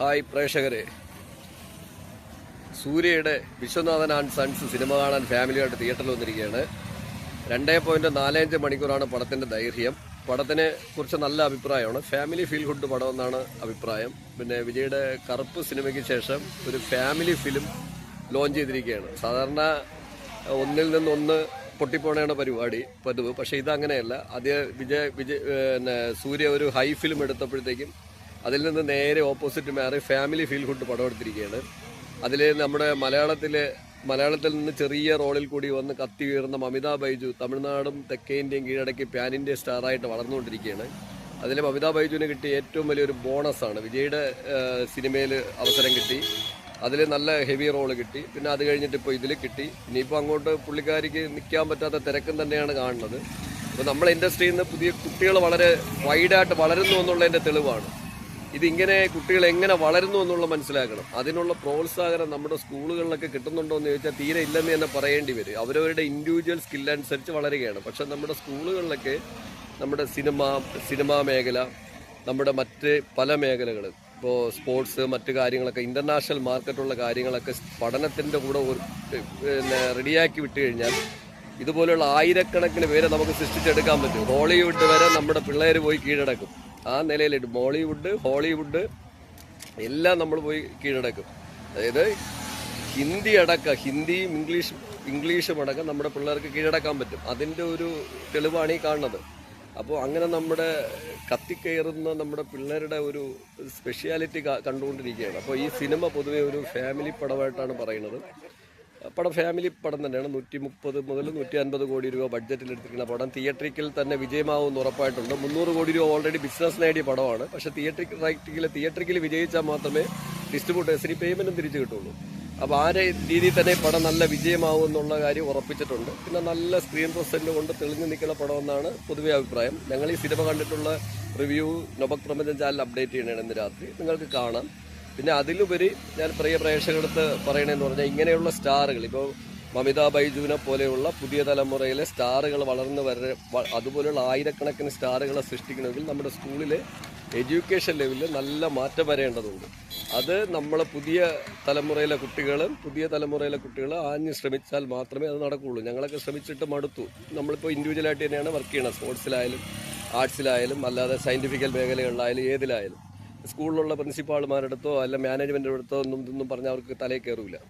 Hi പ്രേക്ഷകരെ, സൂര്യയുടെ Viswanathan and sons cinema കാണാൻ ഫാമിലിയായിട്ട് തിയേറ്ററിൽ വന്നിരിക്കുകയാണ്. 2.45 മണിക്കൂറാണ് പടത്തിൻ്റെ ദൈർഘ്യം. പടത്തിനെ കുറിച്ച് നല്ല അഭിപ്രായമാണ്. ഫാമിലി ഫീൽ ഗുഡ് പടമെന്നാണ് അഭിപ്രായം. പിന്നെ വിജയുടെ കറുപ്പ് സിനിമയ്ക്ക് ശേഷം ഒരു ഫാമിലി ഫിലിം ലോഞ്ച് ചെയ്തിരിക്കുകയാണ്. സാധാരണ ഒന്നിൽ നിന്നൊന്ന് പൊട്ടിപ്പോണയാണ് പതിവ്. പക്ഷേ ഇതങ്ങനെയല്ല. സൂര്യ ഒരു ഹൈ ഫിലിം എടുത്തപ്പോഴത്തേക്കും അതിൽ നിന്ന് നേരെ ഓപ്പോസിറ്റ് മാറി ഫാമിലി ഫീൽ ഗുഡ് പടം എടുത്തിരിക്കുകയാണ്. അതിൽ നമ്മുടെ മലയാളത്തിൽ നിന്ന് ചെറിയ റോളിൽ കൂടി വന്ന് കത്തി ഉയർന്ന മമിത ബൈജു തമിഴ്നാടും തെക്കേ ഇന്ത്യയും കീഴടക്കി പാൻ ഇന്ത്യ സ്റ്റാറായിട്ട് വളർന്നുകൊണ്ടിരിക്കുകയാണ്. അതിൽ മമിത ബൈജുവിന് കിട്ടിയ ഏറ്റവും വലിയൊരു ബോണസാണ് വിജയുടെ സിനിമയിൽ അവസരം കിട്ടി. അതിൽ നല്ല ഹെവി റോള് കിട്ടി. പിന്നെ അത് കഴിഞ്ഞിട്ട് ഇപ്പോൾ ഇതിൽ കിട്ടി. ഇനിയിപ്പോൾ അങ്ങോട്ട് പുള്ളിക്കാരിക്ക് നിൽക്കാൻ പറ്റാത്ത തിരക്കും തന്നെയാണ് കാണുന്നത്. അപ്പോൾ നമ്മളെ ഇൻഡസ്ട്രിയിൽ നിന്ന് പുതിയ കുട്ടികൾ വളരെ വൈഡായിട്ട് വളരുന്നു എന്നുള്ളതിൻ്റെ തെളിവാണ്. ഇതിങ്ങനെ കുട്ടികൾ എങ്ങനെ വളരുന്നു എന്നുള്ള മനസ്സിലാക്കണം. അതിനുള്ള പ്രോത്സാഹനം നമ്മുടെ സ്കൂളുകളിലൊക്കെ കിട്ടുന്നുണ്ടോ എന്ന് ചോദിച്ചാൽ തീരെ ഇല്ലെന്ന് തന്നെ പറയേണ്ടി വരും. അവരവരുടെ ഇൻഡിവിജ്വൽ സ്കില്ലനുസരിച്ച് വളരുകയാണ്. പക്ഷെ നമ്മുടെ സ്കൂളുകളിലൊക്കെ നമ്മുടെ സിനിമാ മേഖല, നമ്മുടെ മറ്റ് പല മേഖലകൾ, ഇപ്പോൾ സ്പോർട്സ്, മറ്റു കാര്യങ്ങളൊക്കെ ഇൻ്റർനാഷണൽ മാർക്കറ്റുള്ള കാര്യങ്ങളൊക്കെ പഠനത്തിൻ്റെ കൂടെ റെഡിയാക്കി വിട്ട് കഴിഞ്ഞാൽ ഇതുപോലെയുള്ള ആയിരക്കണക്കിന് പേരെ നമുക്ക് സൃഷ്ടിച്ചെടുക്കാൻ പറ്റും. ഹോളിവുഡ് വരെ നമ്മുടെ പിള്ളേർ പോയി കീഴടക്കും. ആ നിലയിലിട്ട് ബോളിവുഡ്, ഹോളിവുഡ് എല്ലാം നമ്മൾ പോയി കീഴടക്കും. അതായത് ഹിന്ദിയും ഇംഗ്ലീഷും അടക്കം നമ്മുടെ പിള്ളേർക്ക് കീഴടക്കാൻ പറ്റും. അതിൻ്റെ ഒരു തെളിവാണ് ഈ കാണുന്നത്. അപ്പോൾ അങ്ങനെ നമ്മുടെ കത്തിക്കയറുന്ന നമ്മുടെ പിള്ളേരുടെ ഒരു സ്പെഷ്യാലിറ്റി കണ്ടുകൊണ്ടിരിക്കുകയാണ്. അപ്പോൾ ഈ സിനിമ പൊതുവെ ഒരു ഫാമിലി പടമായിട്ടാണ് പറയുന്നത്. ഫാമിലി പടം തന്നെയാണ്. 130 മുതൽ 150 കോടി രൂപ ബഡ്ജറ്റിലെടുത്തിരിക്കുന്ന പടം തിയേറ്ററിക്കൽ തന്നെ വിജയമാവുമെന്ന് ഉറപ്പായിട്ടുണ്ട്. 300 കോടി രൂപ ഓൾറെഡി ബിസിനസ് നേടിയ പടമാണ്. പക്ഷേ തിയേറ്ററിക്കൽ വിജയിച്ചാൽ മാത്രമേ ഡിസ്ട്രിബ്യൂട്ടേഴ്സിന് പേയ്മെൻറ്റും തിരിച്ചു കിട്ടുള്ളൂ. അപ്പോൾ ആ രീതിയിൽ തന്നെ പടം നല്ല വിജയമാവും എന്നുള്ള കാര്യം ഉറപ്പിച്ചിട്ടുണ്ട്. പിന്നെ നല്ല സ്ക്രീൻ പ്രസൻറ്റ് കൊണ്ട് തെളിഞ്ഞു നിൽക്കുന്ന പടമെന്നാണ് പൊതുവെ അഭിപ്രായം. ഞങ്ങൾ ഈ സിനിമ കണ്ടിട്ടുള്ള റിവ്യൂ നൊബക് പ്രപഞ്ചം ചാനൽ അപ്ഡേറ്റ് ചെയ്യണതാണ് ഇന്ന് രാത്രി. നിങ്ങൾക്ക് കാണാം. പിന്നെ അതിലുപരി ഞാൻ പ്രിയ പ്രേക്ഷകരടുത്ത് പറയണമെന്ന് പറഞ്ഞാൽ ഇങ്ങനെയുള്ള സ്റ്റാറുകൾ, ഇപ്പോൾ മമിത ബൈജുവിനെ പോലെയുള്ള പുതിയ തലമുറയിലെ സ്റ്റാറുകൾ വളർന്നു അതുപോലെയുള്ള ആയിരക്കണക്കിന് സ്റ്റാറുകളെ സൃഷ്ടിക്കണമെങ്കിൽ നമ്മുടെ സ്കൂളിലെ എഡ്യൂക്കേഷൻ ലെവലിൽ നല്ല മാറ്റം വരേണ്ടതുണ്ട്. അത് നമ്മളെ പുതിയ തലമുറയിലെ കുട്ടികൾ ആഞ്ഞ് ശ്രമിച്ചാൽ മാത്രമേ അത് നടക്കുകയുള്ളൂ. ഞങ്ങളൊക്കെ ശ്രമിച്ചിട്ട് മടുത്തു. നമ്മളിപ്പോൾ ഇൻഡിവിജ്വലായിട്ട് തന്നെയാണ് വർക്ക് ചെയ്യണം. സ്പോർട്സിലായാലും ആർട്സിലായാലും അല്ലാതെ സയൻറ്റിഫിക്കൽ മേഖലകളിലായാലും ഏതിലായാലും. സ്കൂളിലുള്ള പ്രിൻസിപ്പാൾമാരുടെ അടുത്തോ അല്ല മാനേജ്മെൻറ്റിൻ്റെ അടുത്തോ ഒന്നും പറഞ്ഞാൽ അവർക്ക് തലയിൽ കയറില്ല.